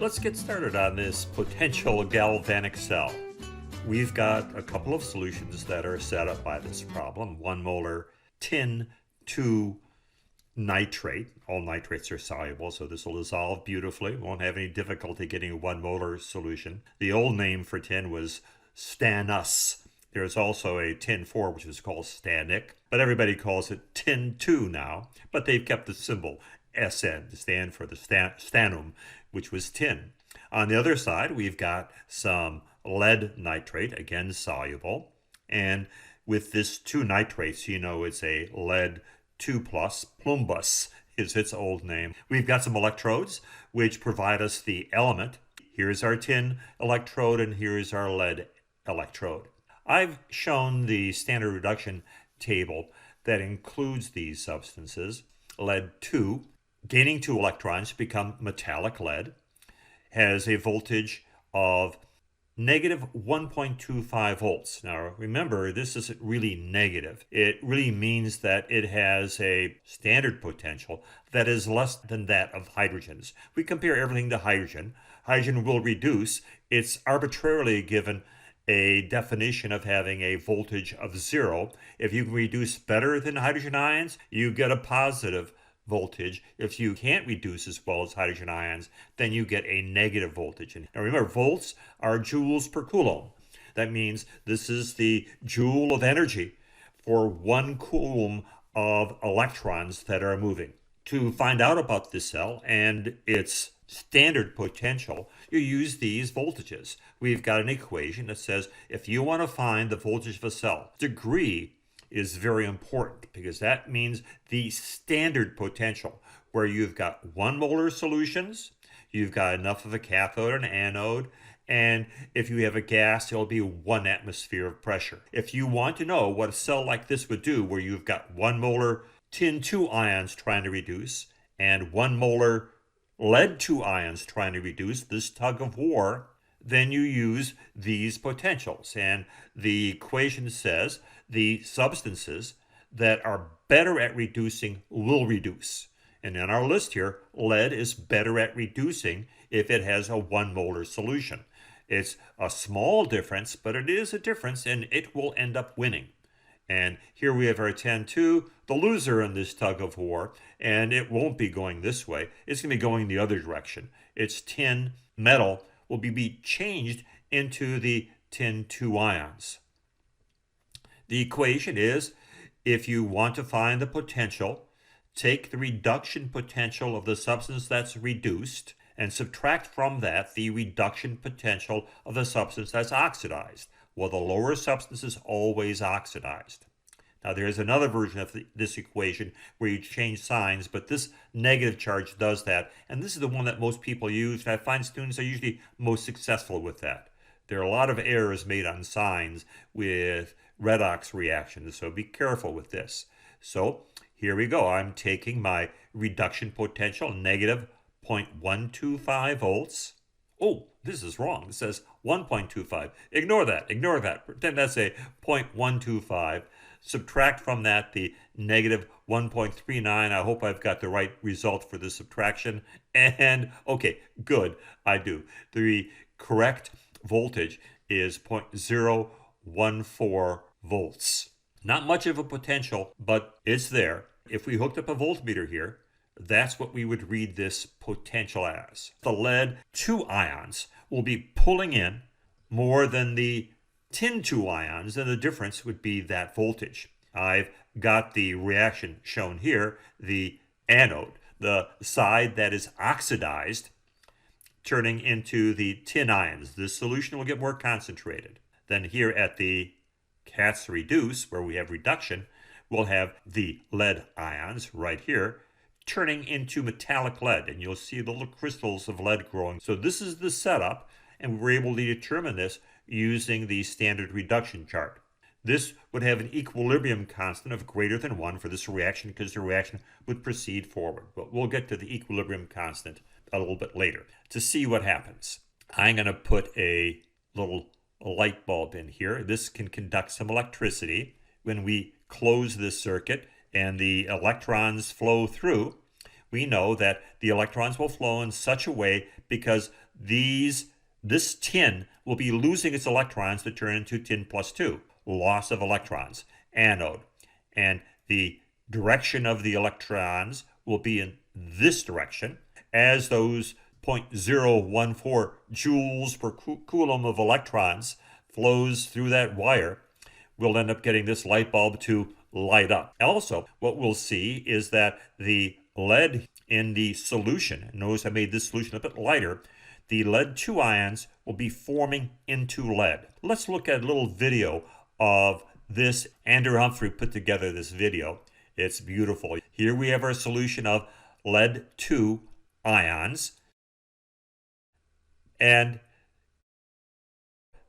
Let's get started on this potential galvanic cell. We've got a couple of solutions that are set up by this problem. 1 molar tin 2 nitrate. All nitrates are soluble, so this will dissolve beautifully. Won't have any difficulty getting a 1 molar solution. The old name for tin was stannous. There's also a tin 4, which is called stannic, but everybody calls it tin 2 now. But they've kept the symbol SN to stand for the stannum, which was tin. On the other side, we've got some lead nitrate, again soluble. And with this 2 nitrates, you know it's a lead 2 plus, plumbus is its old name. We've got some electrodes which provide us the element. Here's our tin electrode and here's our lead electrode. I've shown the standard reduction table that includes these substances. Lead 2, gaining 2 electrons to become metallic lead, has a voltage of negative 1.25 volts. Now remember, this isn't really negative. It really means that it has a standard potential that is less than that of hydrogen's. We compare everything to hydrogen. Hydrogen will reduce. It's arbitrarily given a definition of having a voltage of 0. If you can reduce better than hydrogen ions, you get a positive voltage. If you can't reduce as well as hydrogen ions, then you get a negative voltage. And now remember, volts are joules per coulomb. That means this is the joule of energy for 1 coulomb of electrons that are moving. To find out about this cell and its standard potential, you use these voltages. We've got an equation that says if you want to find the voltage of a cell, degree is very important because that means the standard potential, where you've got 1 molar solutions, you've got enough of a cathode and anode, and if you have a gas, it'll be 1 atmosphere of pressure. If you want to know what a cell like this would do, where you've got 1 molar tin 2 ions trying to reduce and 1 molar lead 2 ions trying to reduce, this tug of war, then you use these potentials. And the equation says the substances that are better at reducing will reduce. And in our list here, lead is better at reducing if it has a 1 molar solution. It's a small difference, but it is a difference, and it will end up winning. And here we have our tin 2, the loser in this tug of war, and it won't be going this way. It's going to be going the other direction. Its tin metal will be changed into the tin 2 ions. The equation is, if you want to find the potential, take the reduction potential of the substance that's reduced and subtract from that the reduction potential of the substance that's oxidized. Well, the lower substance is always oxidized. Now, there's another version of this equation where you change signs, but this negative charge does that, and this is the one that most people use, and I find students are usually most successful with that. There are a lot of errors made on signs with redox reactions, so be careful with this. So here we go. I'm taking my reduction potential, negative 0.125 volts. Oh, this is wrong. It says 1.25. Ignore that. Pretend that's a 0.125. Subtract from that the negative 1.39. I hope I've got the right result for the subtraction. And, okay, good, I do. The correct voltage is 0.014 volts. Not much of a potential, but it's there. If we hooked up a voltmeter here, that's what we would read this potential as. The lead 2 ions will be pulling in more than the tin 2 ions, and the difference would be that voltage. I've got the reaction shown here, the anode, the side that is oxidized, turning into the tin ions. This solution will get more concentrated. Then here at the CATS reduce, where we have reduction, we'll have the lead ions right here, turning into metallic lead, and you'll see the little crystals of lead growing. So this is the setup, and we were able to determine this using the standard reduction chart. This would have an equilibrium constant of greater than 1 for this reaction because the reaction would proceed forward. But we'll get to the equilibrium constant a little bit later to see what happens. I'm going to put a little light bulb in here. This can conduct some electricity. When we close this circuit and the electrons flow through, we know that the electrons will flow in such a way because this tin will be losing its electrons to turn into tin plus 2, loss of electrons, anode. And the direction of the electrons will be in this direction. As those 0.014 joules per coulomb of electrons flows through that wire, we'll end up getting this light bulb to light up. Also, what we'll see is that the lead in the solution, notice I made this solution a bit lighter, the lead 2 ions will be forming into lead. Let's look at a little video of this. Andrew Humphrey put together this video. It's beautiful. Here we have our solution of lead 2 ions, and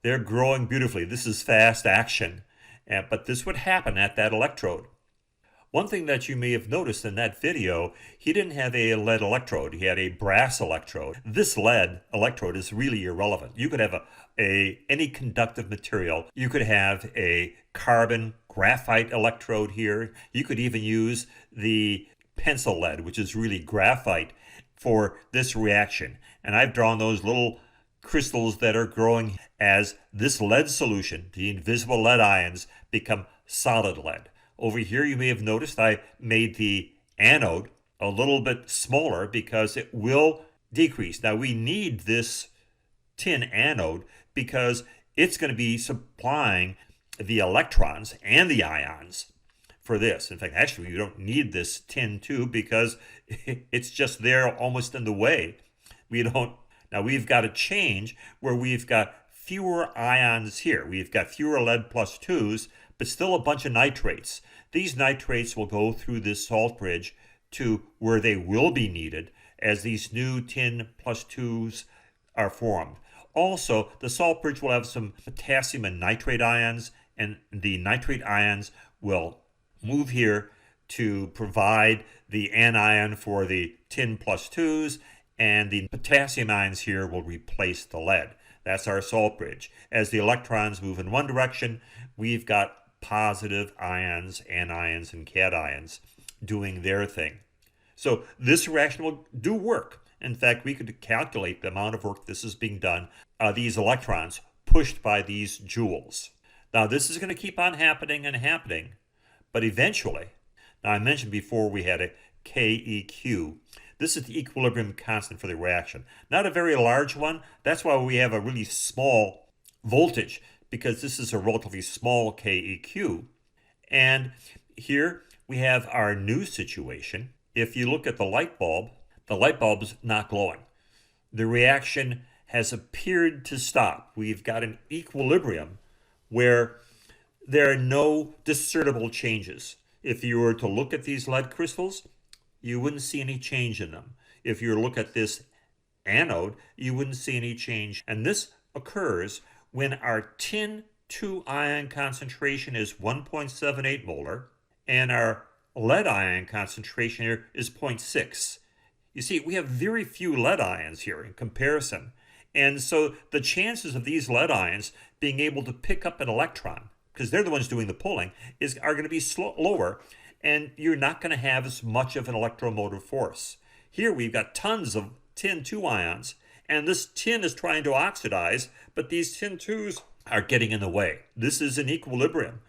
they're growing beautifully. This is fast action, but this would happen at that electrode. One thing that you may have noticed in that video, he didn't have a lead electrode. He had a brass electrode. This lead electrode is really irrelevant. You could have any conductive material. You could have a carbon graphite electrode here. You could even use the pencil lead, which is really graphite, for this reaction. And I've drawn those little crystals that are growing as this lead solution, the invisible lead ions, become solid lead. Over here, you may have noticed I made the anode a little bit smaller because it will decrease. Now, we need this tin anode because it's going to be supplying the electrons and the ions for this. In fact, actually, you don't need this tin too because it's just there almost in the way. Now, we've got a change where we've got fewer ions here. We've got fewer lead plus 2s, but still a bunch of nitrates. These nitrates will go through this salt bridge to where they will be needed as these new tin plus 2s are formed. Also, the salt bridge will have some potassium and nitrate ions, and the nitrate ions will move here to provide the anion for the tin plus 2s, and the potassium ions here will replace the lead. That's our salt bridge. As the electrons move in one direction, we've got positive ions, anions, and cations doing their thing. So this reaction will do work. In fact, we could calculate the amount of work this is being done, these electrons pushed by these joules. Now, this is going to keep on happening and happening, but eventually, now I mentioned before we had a KEQ. This is the equilibrium constant for the reaction. Not a very large one. That's why we have a really small voltage, because this is a relatively small KEQ. And here we have our new situation. If you look at the light bulb's not glowing. The reaction has appeared to stop. We've got an equilibrium where there are no discernible changes. If you were to look at these lead crystals, you wouldn't see any change in them. If you look at this anode, you wouldn't see any change. And this occurs when our tin 2 ion concentration is 1.78 molar and our lead ion concentration here is 0.6. You see, we have very few lead ions here in comparison. And so the chances of these lead ions being able to pick up an electron, because they're the ones doing the pulling, are going to be lower, and you're not going to have as much of an electromotive force. Here we've got tons of tin 2 ions, and this tin is trying to oxidize, but these tin 2s are getting in the way. This is an equilibrium,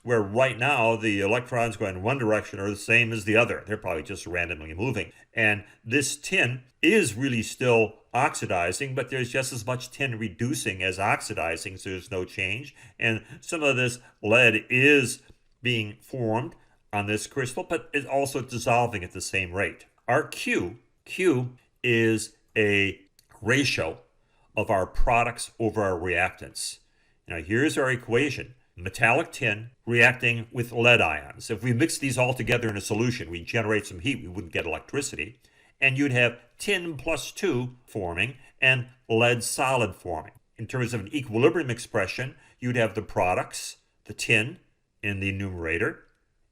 where right now the electrons going in one direction are the same as the other. They're probably just randomly moving. And this tin is really still oxidizing, but there's just as much tin reducing as oxidizing, so there's no change. And some of this lead is being formed on this crystal, but it's also dissolving at the same rate. Our Q is a ratio of our products over our reactants. Now here's our equation. Metallic tin reacting with lead ions. If we mix these all together in a solution, we generate some heat, we wouldn't get electricity. And you'd have tin plus 2 forming and lead solid forming. In terms of an equilibrium expression, you'd have the products, the tin in the numerator,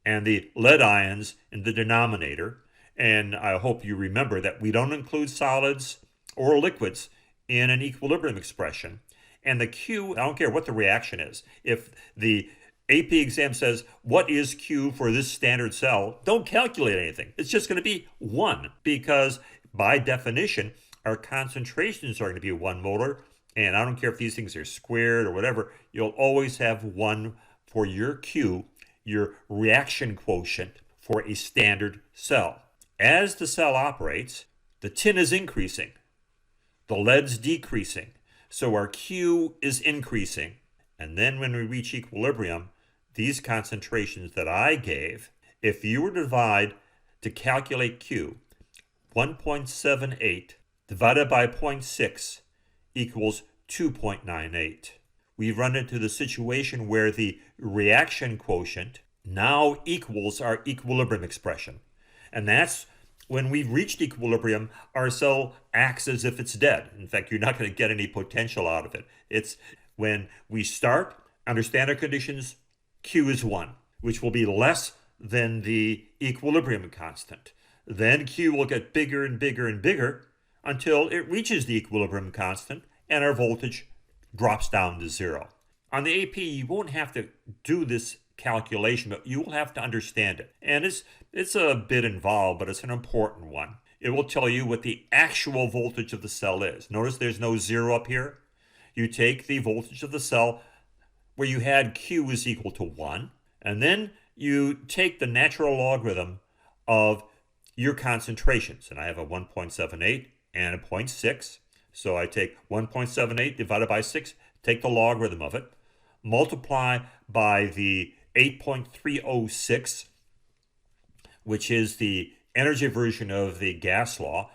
and the lead ions in the denominator. And I hope you remember that we don't include solids or liquids in an equilibrium expression. And the Q, I don't care what the reaction is. If the AP exam says, what is Q for this standard cell? Don't calculate anything. It's just going to be 1, because by definition, our concentrations are going to be 1 molar. And I don't care if these things are squared or whatever, you'll always have 1 for your Q, your reaction quotient for a standard cell. As the cell operates, the tin is increasing, the lead's decreasing, so our Q is increasing. And then when we reach equilibrium, these concentrations that I gave, if you were to calculate Q, 1.78 divided by 0.6 equals 2.98. We've run into the situation where the reaction quotient now equals our equilibrium expression. And that's when we've reached equilibrium, our cell acts as if it's dead. In fact, you're not going to get any potential out of it. It's when we start, under standard conditions, Q is 1, which will be less than the equilibrium constant. Then Q will get bigger and bigger and bigger until it reaches the equilibrium constant and our voltage drops down to 0. On the AP, you won't have to do this calculation, but you will have to understand it. And it's a bit involved, but it's an important one. It will tell you what the actual voltage of the cell is. Notice there's no 0 up here. You take the voltage of the cell where you had Q is equal to 1, and then you take the natural logarithm of your concentrations. And I have a 1.78 and a 0.6. So I take 1.78 divided by 6, take the logarithm of it, multiply by the 8.306, which is the energy version of the gas law.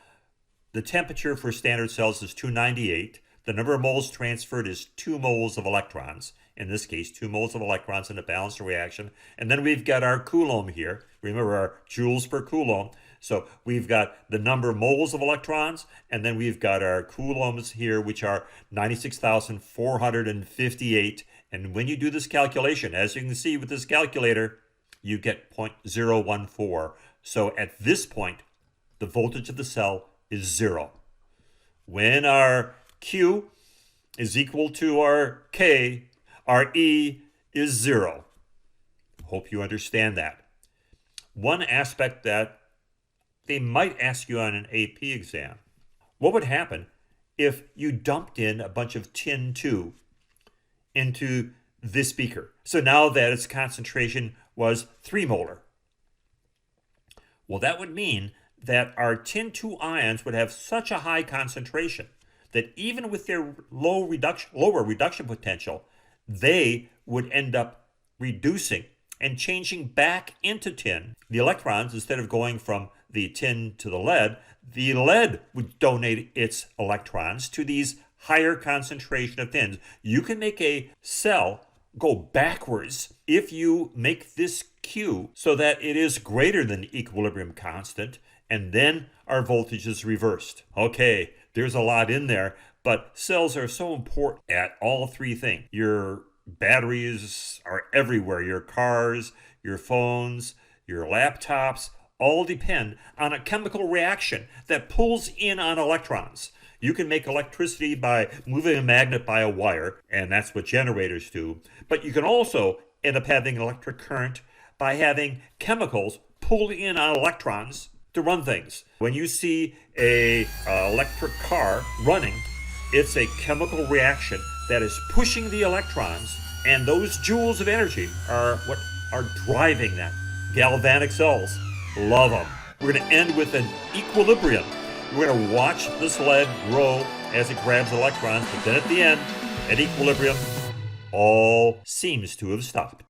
The temperature for standard cells is 298. The number of moles transferred is 2 moles of electrons. In this case, 2 moles of electrons in a balanced reaction. And then we've got our Coulomb here. Remember our joules per Coulomb. So we've got the number of moles of electrons, and then we've got our coulombs here, which are 96,458. And when you do this calculation, as you can see with this calculator, you get 0.014. So at this point, the voltage of the cell is 0. When our Q is equal to our K, our E is 0. Hope you understand that. One aspect that they might ask you on an AP exam, what would happen if you dumped in a bunch of tin 2 into this beaker? So now that its concentration was 3 molar. Well, that would mean that our tin 2 ions would have such a high concentration that even with their lower reduction potential, they would end up reducing and changing back into tin. The electrons, instead of going from the tin to the lead would donate its electrons to these higher concentration of tins. You can make a cell go backwards if you make this Q so that it is greater than the equilibrium constant, and then our voltage is reversed. Okay, there's a lot in there, but cells are so important at all 3 things. Your batteries are everywhere. Your cars, your phones, your laptops, all depend on a chemical reaction that pulls in on electrons. You can make electricity by moving a magnet by a wire, and that's what generators do. But you can also end up having electric current by having chemicals pull in on electrons to run things. When you see a electric car running, it's a chemical reaction that is pushing the electrons, and those joules of energy are what are driving that. Galvanic cells, love them. We're going to end with an equilibrium. We're going to watch this lead grow as it grabs electrons, but then at the end, at equilibrium, all seems to have stopped.